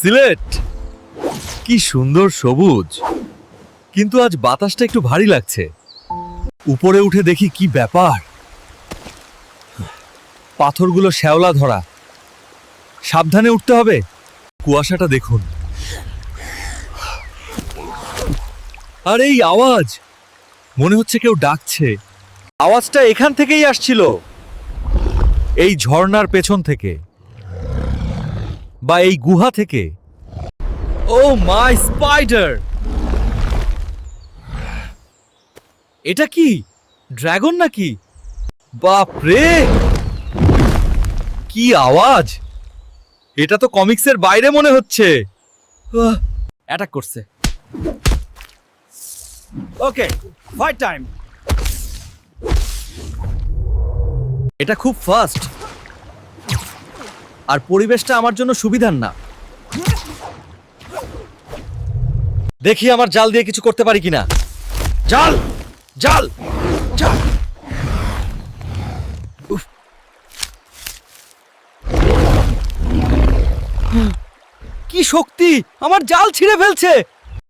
সিলেট কি সুন্দর সবুজ, কিন্তু আজ বাতাসটা একটু ভারী লাগছে। উপরে উঠে দেখি কি ব্যাপার, পাথরগুলো শ্যাওলা ধরা। সাবধানে উঠতে হবে। কুয়াশাটা দেখুন, আর এই আওয়াজ, মনে হচ্ছে কেউ ডাকছে। আওয়াজটা এখান থেকেই আসছিল, এই ঝর্ণার পেছন থেকে বা এই গুহা থেকে। ও মাই স্পাইডার! এটা কি ড্রাগন নাকি? বাপ রে, কি আওয়াজ! এটা তো কমিক্সের বাইরে মনে হচ্ছে। অ্যাটাক করছে। ওকে, ফাইট টাইম। এটা খুব ফাস্ট, আর পরিবেশটা আমার জন্য সুবিধার না। দেখি আমার জাল দিয়ে কিছু করতে পারি কিনা। জাল জাল জাল! উফ। কি শক্তি! আমার জাল ছিঁড়ে ফেলছে।